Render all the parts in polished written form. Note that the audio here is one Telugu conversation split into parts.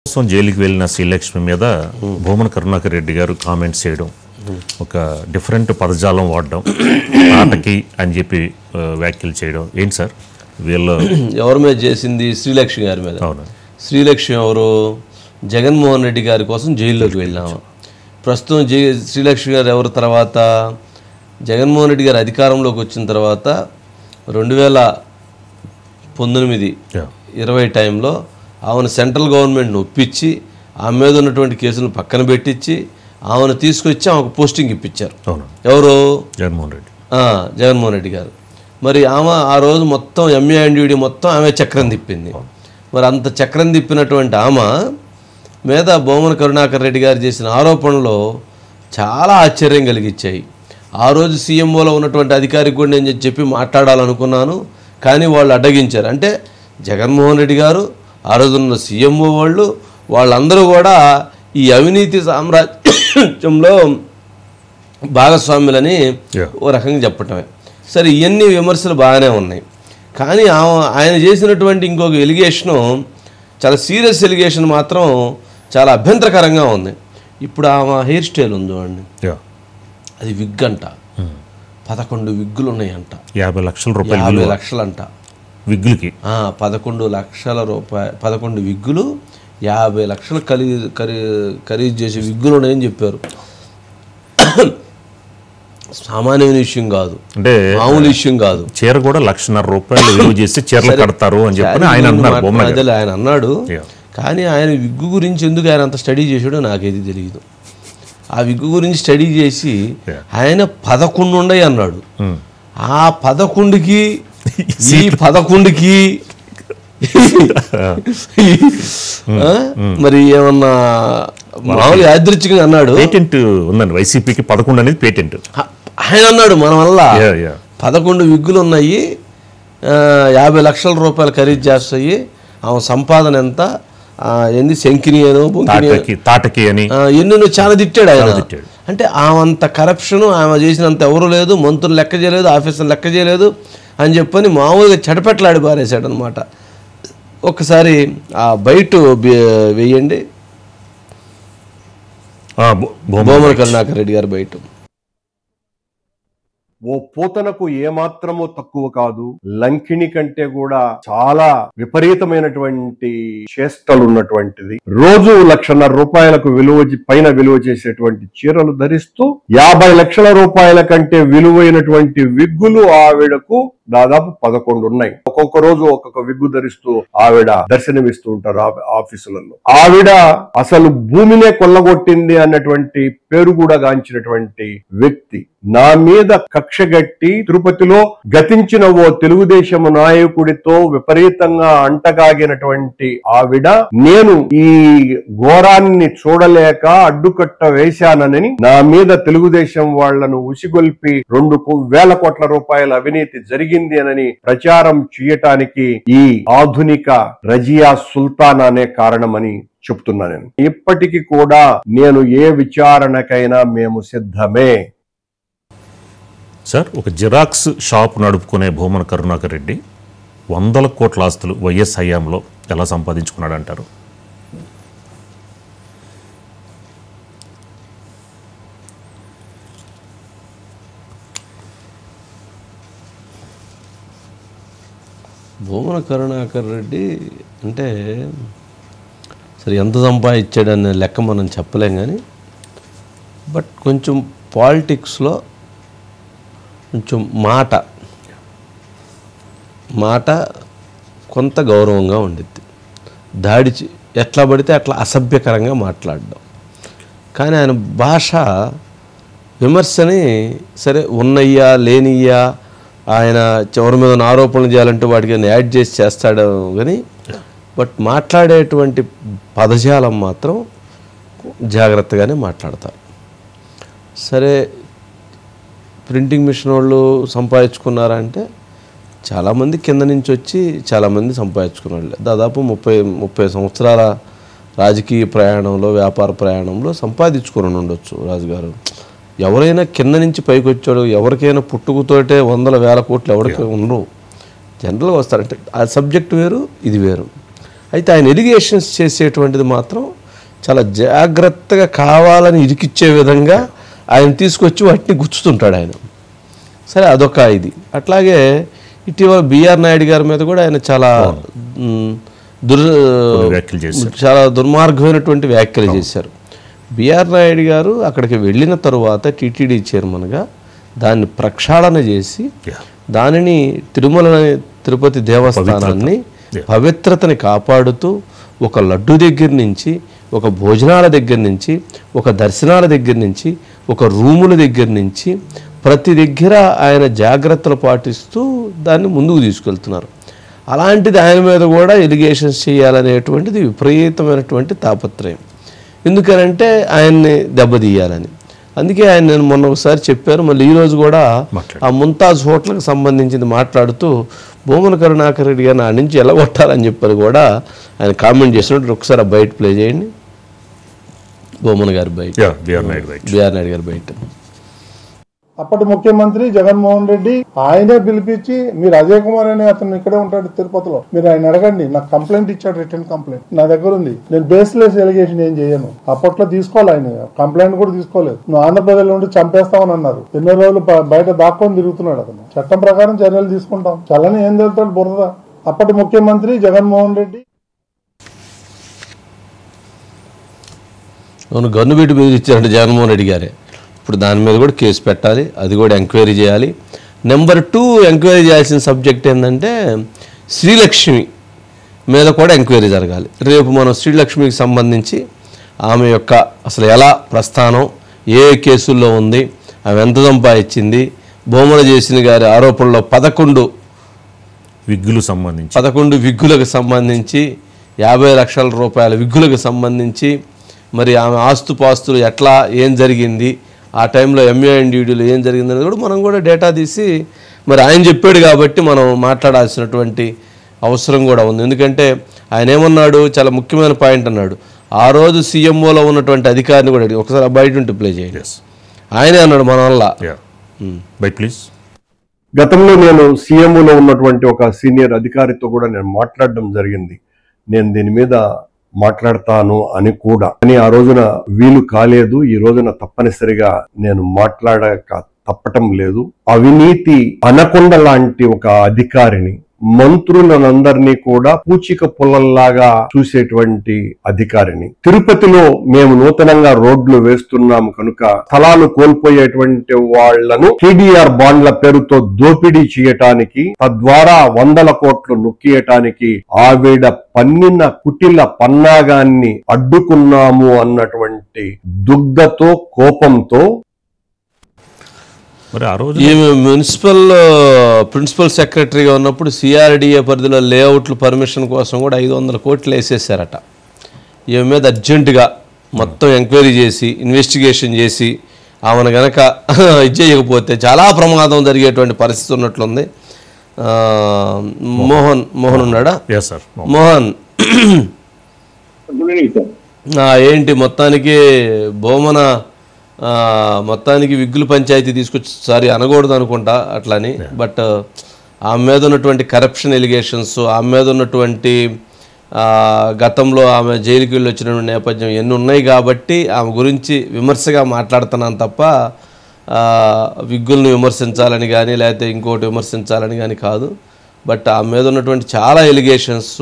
కోసం జైలుకి వెళ్ళిన శ్రీలక్ష్మి మీద భూమన కరుణాకర్ రెడ్డి గారు కామెంట్స్ చేయడం, ఒక డిఫరెంట్ పదజాలం వాడడం, నాటకి అని చెప్పి వ్యాఖ్యలు చేయడం ఏంటి సార్? వీళ్ళు ఎవరి మీద చేసింది? శ్రీలక్ష్మి గారి మీద. అవును. శ్రీలక్ష్మి ఎవరు? జగన్మోహన్ రెడ్డి గారి కోసం జైల్లోకి వెళ్ళాము. ప్రస్తుతం శ్రీలక్ష్మి గారు ఎవరు? తర్వాత జగన్మోహన్ రెడ్డి గారు అధికారంలోకి వచ్చిన తర్వాత 2019-20 టైంలో ఆమెను సెంట్రల్ గవర్నమెంట్ను ఒప్పించి ఆమె మీద ఉన్నటువంటి కేసులను పక్కన పెట్టించి ఆమెను తీసుకొచ్చి ఆమెకు పోస్టింగ్ ఇప్పించారు. ఎవరు? జగన్మోహన్ రెడ్డి గారు. మరి ఆమె ఆ రోజు మొత్తం ఎంఏ అండ్ యూడి మొత్తం ఆమె చక్రం తిప్పింది. మరి అంత చక్రం తిప్పినటువంటి ఆమె మీద భూమన కరుణాకర్ రెడ్డి గారు చేసిన ఆరోపణలు చాలా ఆశ్చర్యం కలిగించాయి. ఆ రోజు సీఎంఓలో ఉన్నటువంటి అధికారికి కూడా నేను చెప్పి మాట్లాడాలనుకున్నాను, కానీ వాళ్ళు అడ్డగించారు. అంటే జగన్మోహన్ రెడ్డి గారు, ఆ రోజున్న సీఎంఓ వాళ్ళందరూ కూడా ఈ అవినీతి సామ్రాజ్యంలో భాగస్వాములని ఓ రకంగా చెప్పటమే. సరే, ఇవన్నీ విమర్శలు బాగానే ఉన్నాయి, కానీ ఆయన చేసినటువంటి ఇంకొక ఎలిగేషను, చాలా సీరియస్ ఎలిగేషన్ మాత్రం చాలా అభ్యంతరకరంగా ఉంది. ఇప్పుడు ఆమె హెయిర్ స్టైల్ ఉందో అండి, అది విగ్ అంట. 11 విగ్గులు ఉన్నాయంట. 50 లక్షల రూపాయలు. 50 లక్షలంట విగ్గులకి. 11 లక్షల రూపాయలు, 11 విగ్గులు, 50 లక్షలు ఖరీదు చేసే విగ్గులు ఉన్నాయని చెప్పారు. సామాన్యమైన విషయం కాదు, అంటే మామూలు విషయం కాదు. చీర కూడా 1,50,000 రూపాయలు విలువ చేసి చీరలు కడతారు అని చెప్పి ఆయన అన్నాడు. కానీ ఆయన విగ్గు గురించి ఎందుకు ఆయన అంత స్టడీ చేసాడో నాకేది తెలియదు. ఆ విగ్గు గురించి స్టడీ చేసి ఆయన 11 ఉన్నాయి అన్నాడు. ఆ 11కి ఈ 11కి మరి ఏమన్నా మామూలు యాదృచ్ఛికంగా అన్నాడు. పేటెంట్ ఉందండి వైసీపీకి 11 అనేది పేటెంట్. ఆయన అన్నాడు మన వల్ల 11 విగ్గులు ఉన్నాయి, 50 లక్షల రూపాయలు ఖరీదు చేస్తాయి, ఆమె సంపాదన ఎంత, ఎన్ని శంకిని అని తాటకి అని ఎన్నో చాలా తిట్టాడు ఆయన. అంటే ఆమె కరప్షన్ ఆమె చేసినంత ఎవరు లేదు, మంత్రులు లెక్క చేయలేదు, ఆఫీసర్లు లెక్క చేయలేదు అని చెప్పని మామూలుగా చెడపెట్లాడి పారేశాడు అనమాట. ఒక్కసారి ఆ బయట వేయండి, భూమన కరుణాకర్ రెడ్డి గారు బయట. ఓ పూతనకు ఏమాత్రము తక్కువ కాదు, లంకిణి కంటే కూడా చాలా విపరీతమైనటువంటి చేష్టలు ఉన్నటువంటిది. రోజు 1,50,000 రూపాయలకు పైన విలువ చేసేటువంటి చీరలు ధరిస్తూ 50 లక్షల రూపాయల కంటే విలువైనటువంటి విగ్గులు ఆవిడకు దాదాపు 11 ఉన్నాయి. ఒక్కొక్క రోజు ఒక్కొక్క విగ్గు ధరిస్తూ ఆవిడ దర్శనమిస్తూ ఉంటారు ఆఫీసులలో. ఆవిడ అసలు భూమినే కొల్లగొట్టింది అన్నటువంటి పేరు కూడా గాంచినటువంటి వ్యక్తి. నా మీద కక్షగట్టి తిరుపతిలో గతించిన ఓ తెలుగుదేశం నాయకుడితో విపరీతంగా అంటగాగినటువంటి ఆవిడ, నేను ఈ ఘోరాన్ని చూడలేక అడ్డుకట్ట వేశానని నా మీద తెలుగుదేశం వాళ్లను ఉసిగొల్పి 2,000 కోట్ల రూపాయల అవినీతి జరిగింది అని ప్రచారం చేయటానికి ఈ ఆధునిక రజియా సుల్తాన్ అనే కారణమని చెప్తున్నా. నేను ఇప్పటికీ కూడా నేను ఏ విచారణకైనా మేము సిద్ధమే. సార్, ఒక జిరాక్స్ షాప్ నడుపుకునే భూమన కరుణాకర్ రెడ్డి 100 కోట్ల ఆస్తులు వైఎస్ హయాంలో ఎలా సంపాదించుకున్నాడు అంటారు? భూమన కరుణాకర్ రెడ్డి అంటే సరే ఎంత సంపాదించాడనే లెక్క మనం చెప్పలేం, కానీ బట్ కొంచెం పాలిటిక్స్లో కొంచెం మాట కొంత గౌరవంగా ఉండిద్ది. దాడి ఎట్లా పడితే అట్లా అసభ్యకరంగా మాట్లాడడం. కానీ ఆయన భాష విమర్శని సరే ఉన్నయ్యా లేనియ్యా, ఆయన ఎవరి మీద ఆరోపణలు చేయాలంటే వాటికి యాడ్ చేసి చేస్తాడు, కానీ బట్ మాట్లాడేటువంటి పదజాలం మాత్రం జాగ్రత్తగానే మాట్లాడతారు. సరే, ప్రింటింగ్ మిషన్ వాళ్ళు సంపాదించుకున్నారా అంటే చాలామంది కింద నుంచి వచ్చి చాలామంది సంపాదించుకున్న వాళ్ళే. దాదాపు 30 సంవత్సరాల రాజకీయ ప్రయాణంలో, వ్యాపార ప్రయాణంలో సంపాదించుకుని ఉండొచ్చు రాజుగారు. ఎవరైనా కింద నుంచి పైకి వచ్చాడు, ఎవరికైనా పుట్టుకతోటే 100,000 కోట్లు ఎవరికి ఉండవు, జనరల్గా వస్తారంటే ఆ సబ్జెక్ట్ వేరు, ఇది వేరు. అయితే ఆయన ఎలిగేషన్స్ చేసేటువంటిది మాత్రం చాలా జాగ్రత్తగా కావాలని ఇరికిచ్చే విధంగా ఆయన తీసుకొచ్చి వాటిని గుచ్చుతుంటాడు ఆయన. సరే, అదొక ఇది. అట్లాగే ఇటీవల బిఆర్ నాయుడు గారి మీద కూడా ఆయన చాలా చాలా దుర్మార్గమైనటువంటి వ్యాఖ్యలు చేశారు. బిఆర్ నాయుడు గారు అక్కడికి వెళ్ళిన తరువాత టీటీడీ చైర్మన్గా దాన్ని ప్రక్షాళన చేసి దానిని తిరుపతి దేవస్థానాన్ని పవిత్రతని కాపాడుతూ ఒక లడ్డు దగ్గర నుంచి, ఒక భోజనాల దగ్గర నుంచి, ఒక దర్శనాల దగ్గర నుంచి, ఒక రూముల దగ్గర నుంచి ప్రతి దగ్గర ఆయన జాగ్రత్తలు పాటిస్తూ దాన్ని ముందుకు తీసుకెళ్తున్నారు. అలాంటిది ఆయన మీద కూడా ఎలిగేషన్స్ చేయాలనేటువంటిది విపరీతమైనటువంటి తాపత్రయం. ఎందుకనంటే ఆయన్ని దెబ్బతీయాలని. అందుకే ఆయన నేను మొన్న ఒకసారి చెప్పారు, మళ్ళీ ఈరోజు కూడా ఆ ముంతాజ్ హోటల్కి సంబంధించింది మాట్లాడుతూ భూమన కరుణాకర్ రెడ్డి గారిని ఆ నుంచి ఎలగొట్టాలని చెప్పారు కూడా ఆయన కామెంట్ చేసినట్టు. ఒకసారి బయట ప్లే చేయండి. భూమన గారి బయట, బిఆర్ నాయుడు గారి బయట. అప్పటి ముఖ్యమంత్రి జగన్మోహన్ రెడ్డి ఆయనే పిలిపించి, మీరు అజయ్ కుమార్ అనే అతను ఇక్కడే ఉంటాడు తిరుపతిలో, మీరు ఆయన అడగండి, నాకు కంప్లైంట్ ఇచ్చాడు, రిటర్న్ కంప్లైంట్ నా దగ్గర ఉంది, నేను బేస్లెస్ ఎలిగేషన్ ఏం చేయను. అప్పట్లో తీసుకోవాలి, ఆయన కంప్లైంట్ కూడా తీసుకోలేదు. నువ్వు ఆంధ్రప్రదేశ్ నుండి చంపేస్తామని అన్నారు. ఎన్నో రోజులు బయట దాక్కొని తిరుగుతున్నాడు అతను. చట్టం ప్రకారం చర్యలు తీసుకుంటాం. చల్లని ఏం తెలుతాడు బురద. అప్పటి ముఖ్యమంత్రి జగన్మోహన్ రెడ్డి గన్ను పెట్టి బెదిరించారంటే జగన్మోహన్ రెడ్డి గారే. ఇప్పుడు దాని మీద కూడా కేసు పెట్టాలి, అది కూడా ఎంక్వైరీ చేయాలి. నెంబర్ 2 ఎంక్వైరీ చేయాల్సిన సబ్జెక్ట్ ఏంటంటే శ్రీలక్ష్మి మీద కూడా ఎంక్వైరీ జరగాలి. రేపు మనం శ్రీలక్ష్మికి సంబంధించి ఆమె యొక్క అసలు ఎలా ప్రస్థానం, ఏ కేసుల్లో ఉంది, ఆమె ఎంత సంపాదించింది, భూమన చేసిన గారి ఆరోపణలో 11 విగ్గులకు సంబంధించి 50 లక్షల రూపాయల విగ్గులకు సంబంధించి మరి ఆమె ఆస్తుపాస్తులు ఎట్లా, ఏం జరిగింది, ఆ టైంలో MANDDలో ఏం జరిగిందని కూడా మనం కూడా డేటా తీసి మరి ఆయన చెప్పాడు కాబట్టి మనం మాట్లాడాల్సినటువంటి అవసరం కూడా ఉంది. ఎందుకంటే ఆయన ఏమన్నాడు, చాలా ముఖ్యమైన పాయింట్ అన్నాడు. ఆ రోజు CMOలో ఉన్నటువంటి అధికారిని కూడా ఒకసారి బయట ఉంటే ప్లే చేయండి. ఆయనే అన్నాడు మన వల్ల ప్లీజ్. గతంలో నేను CMOలో ఉన్నటువంటి ఒక సీనియర్ అధికారితో కూడా నేను మాట్లాడడం జరిగింది. నేను దీని మీద మాట్లాడతాను అని కూడా, కానీ ఆ రోజున వీలు కాలేదు. ఈ రోజున తప్పనిసరిగా నేను మాట్లాడక తప్పటం లేదు. అవినీతి అనకొండ లాంటి ఒక అధికారిని, మంత్రులందరినీ కూడా పూచిక పుల్లల్లాగా చూసేటువంటి అధికారిని, తిరుపతిలో మేము నూతనంగా రోడ్లు వేస్తున్నాము కనుక స్థలాలు కోల్పోయేటువంటి వాళ్లను TDR బాండ్ల పేరుతో దోపిడీ చేయటానికి, తద్వారా 100 కోట్లు నొక్కియటానికి ఆవిడ పన్నిన కుటిల పన్నాగాన్ని అడ్డుకున్నాము అన్నటువంటి దుగ్ధతో, కోపంతో ఈమె ప్రిన్సిపల్ సెక్రటరీగా ఉన్నప్పుడు CRDA పరిధిలో లేఅవుట్లు పర్మిషన్ కోసం కూడా 500 కోట్లు వేసేసారట. ఈమె మీద అర్జెంటుగా మొత్తం ఎంక్వైరీ చేసి ఇన్వెస్టిగేషన్ చేసి ఆమెను గనక ఇది చేయకపోతే చాలా ప్రమాదం జరిగేటువంటి పరిస్థితి ఉన్నట్లుంది. మోహన్ ఉన్నాడా? మోహన్, ఏంటి మొత్తానికి భూమన మొత్తానికి విగ్గులు పంచాయతీ తీసుకొచ్చి, సారీ అనకూడదు అనుకుంటా అట్లని, బట్ ఆమె మీద ఉన్నటువంటి కరప్షన్ ఎలిగేషన్స్, ఆమె మీద ఉన్నటువంటి గతంలో ఆమె జైలుకి వెళ్ళి వచ్చిన నేపథ్యం ఎన్ని ఉన్నాయి కాబట్టి ఆమె గురించి విమర్శగా మాట్లాడుతున్నాను తప్ప విగ్గుల్ని విమర్శించాలని కానీ లేకపోతే ఇంకోటి విమర్శించాలని కానీ కాదు. బట్ ఆమె మీద ఉన్నటువంటి చాలా ఎలిగేషన్స్,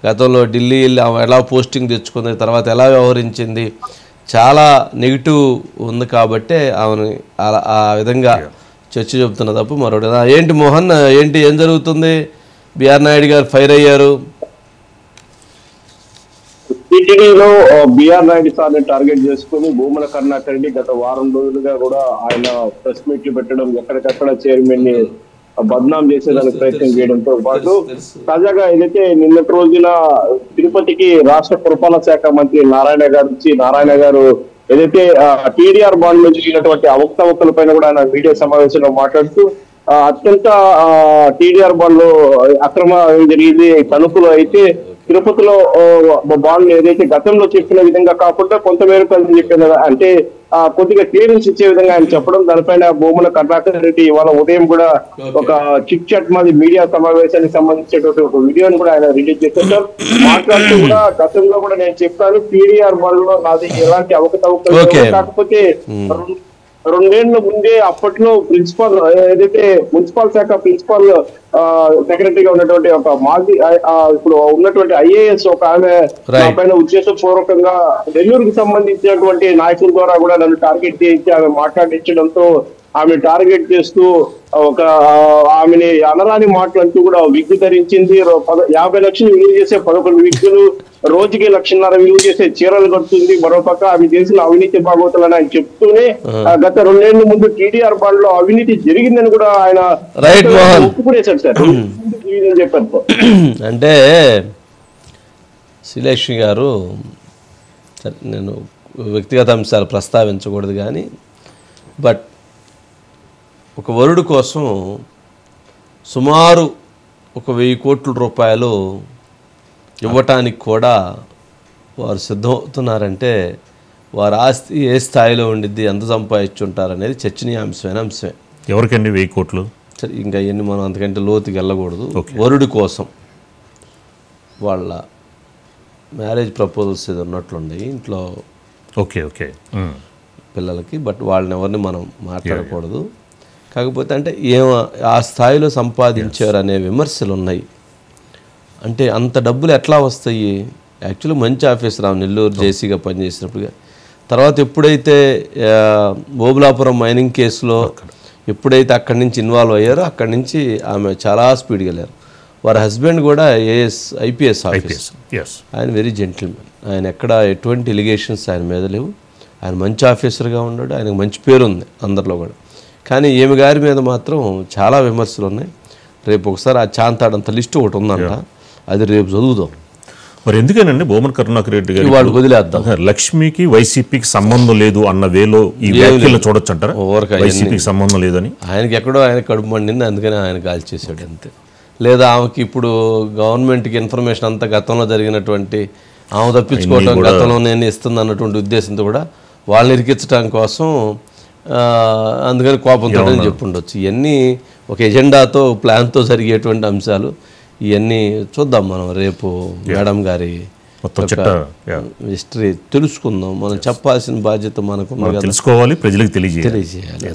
గతంలో ఢిల్లీ ఆమె ఎలా పోస్టింగ్ తెచ్చుకుంది, తర్వాత ఎలా వ్యవహరించింది, చాలా నెగిటివ్ ఉంది కాబట్టి ఆమెను ఆ విధంగా చర్చ చెబుతున్న తప్ప మరొకటి. ఏంటి మోహన్, ఏంటి ఏం జరుగుతుంది? బిఆర్ నాయుడు గారు ఫైర్ అయ్యారు. టీటీడీలో బిఆర్ నాయుడు సార్ని టార్గెట్ చేసుకుని భూమన కరుణాకర్ రెడ్డి గత వారం రోజులుగా కూడా ఆయన ప్రెస్ మీట్లు పెట్టడం, ఎక్కడికక్కడ చైర్మన్ ని బద్నాం చేసేదానికి ప్రయత్నం చేయడంతో పాటు తాజాగా ఏదైతే నిన్నటి రోజున తిరుపతికి రాష్ట్ర పురపాలక శాఖ మంత్రి నారాయణ గారు ఏదైతే TDR బాండ్ నుంచి జరిగినటువంటి అవకతవకల పైన కూడా ఆయన మీడియా సమావేశంలో మాట్లాడుతూ అత్యంత TDR బాండ్ లో అక్రమ జరిగింది తణుకులో అయితే తిరుపతిలో బాండ్ ఏదైతే గతంలో చెప్పిన విధంగా కాకుండా కొంతమేరకు అని చెప్పిన అంటే కొద్దిగా క్లియరెన్స్ ఇచ్చే విధంగా ఆయన చెప్పడం, దానిపైన భూముల కరుణాకర్ రెడ్డి ఇవాళ ఉదయం కూడా ఒక చిట్ చాట్ మాది మీడియా సమావేశానికి సంబంధించినటువంటి ఒక వీడియోని కూడా ఆయన రిలీజ్ చేశారు. మాట్లాడుతూ కూడా గతంలో కూడా నేను చెప్పాను పీడీఆర్ బాండ్లో నాది ఎలాంటి అవకతవకలు, కాకపోతే 2 ఏళ్ల ముందే అప్పట్లో ప్రిన్సిపల్ ఏదైతే మున్సిపల్ శాఖ ప్రిన్సిపల్ సెక్రటరీగా ఉన్నటువంటి ఒక మాజీ ఇప్పుడు ఉన్నటువంటి ఐఏఎస్ ఒక ఆమె నా పైన ఉద్దేశపూర్వకంగా నెల్లూరుకు సంబంధించినటువంటి నాయకుల ద్వారా కూడా నన్ను టార్గెట్ చేయించి ఆమె మాట్లాడించడంతో ఆమె టార్గెట్ చేస్తూ ఒక ఆమెని అనరాని మాటలంటూ కూడా విగ్గు ధరించింది. 50 లక్షలు విలువ చేసే 11 విగ్గులు, రోజుకి 1.5 లక్షలు విలువ చేసే చీరలు కడుతుంది. మరోపక్క ఆమె చేసిన అవినీతి భాగవతులని ఆయన చెప్తూనే గత 2 ఏళ్ల ముందు టీడీఆర్ బాండ్ లో అవినీతి జరిగిందని కూడా ఆయన ఒప్పుకునేశారు సార్. చెప్పారు అంటే శ్రీలక్ష్మి గారు, నేను వ్యక్తిగత అంశాలు ప్రస్తావించకూడదు కానీ బట్ ఒక వరుడు కోసం సుమారు 1,000 కోట్ల రూపాయలు ఇవ్వటానికి కూడా వారు సిద్ధమవుతున్నారంటే వారి ఆస్తి ఏ స్థాయిలో ఉండిద్ది, ఎంత సంపాదించుంటారనేది చర్చనీయాంశమైన అంశమే. ఎవరికండి 1000 కోట్లు? సరే, ఇంకా ఎన్ని మనం అంతకంటే లోతుకి వెళ్ళకూడదు. వరుడి కోసం వాళ్ళ మ్యారేజ్ ప్రపోజల్స్ ఏదో ఉన్నట్లుండే ఇంట్లో పిల్లలకి, బట్ వాళ్ళని ఎవరిని మనం మాట్లాడకూడదు. కాకపోతే అంటే ఆ స్థాయిలో సంపాదించారు అనే విమర్శలు ఉన్నాయి. అంటే అంత డబ్బులు ఎట్లా వస్తాయి? యాక్చువల్లీ మంచి ఆఫీసర్ ఆమె నెల్లూరు జేసీగా పనిచేసినప్పుడుగా. తర్వాత ఎప్పుడైతే ఓబులాపురం మైనింగ్ కేసులో ఎప్పుడైతే అక్కడి నుంచి ఇన్వాల్వ్ అయ్యారో అక్కడి నుంచి ఆమె చాలా స్పీడ్గా వెళ్ళారు. వారి హస్బెండ్ కూడా ఐపీఎస్ ఆఫీసర్. ఆయన వెరీ జెంటిల్మెన్. ఆయన ఎక్కడ ఎటువంటి ఎలిగేషన్స్ ఆయన మీద లేవు. ఆయన మంచి ఆఫీసర్గా ఉన్నాడు, ఆయనకు మంచి పేరు ఉంది అందరిలో కూడా. కానీ ఈమె గారి మీద మాత్రం చాలా విమర్శలు ఉన్నాయి. రేపు ఒకసారి ఆ చాంతాడంత లిస్టు ఒకటి ఉందంట, అది రేపు చదువుదాం. మరి ఎందుకేనండి భూమన కరుణాకర్ రెడ్డి గారు వాళ్ళు వదిలేద్దాం, లక్ష్మికి వైసీపీకి సంబంధం లేదు అన్న వేలో ఈ వ్యాఖ్యలు చూడొచ్చు అంటారా? వైసీపీకి సంబంధం లేదని ఆయనకి ఎక్కడో ఆయన కడుపు మండింది, అందుకని ఆయన కాల్ చేశాడు అంతే. లేదా ఆమెకి ఇప్పుడు గవర్నమెంట్కి ఇన్ఫర్మేషన్ అంతా గతంలో జరిగినటువంటి ఆమె తప్పించుకోవటం, గతంలో నేను ఇస్తుంది అన్నటువంటి ఉద్దేశంతో కూడా వాళ్ళని ఇరికించడం కోసం అందుకని కోపంతో చెప్పుండొచ్చు. ఇవన్నీ ఒక ఎజెండాతో ప్లాన్తో జరిగేటువంటి అంశాలు. ఇవన్నీ చూద్దాం మనం రేపు మేడం గారి హిస్టరీ తెలుసుకుందాం. మనం చెప్పాల్సిన బాధ్యత మనకు తెలుసుకోవాలి, ప్రజలకు తెలియజేయాలి.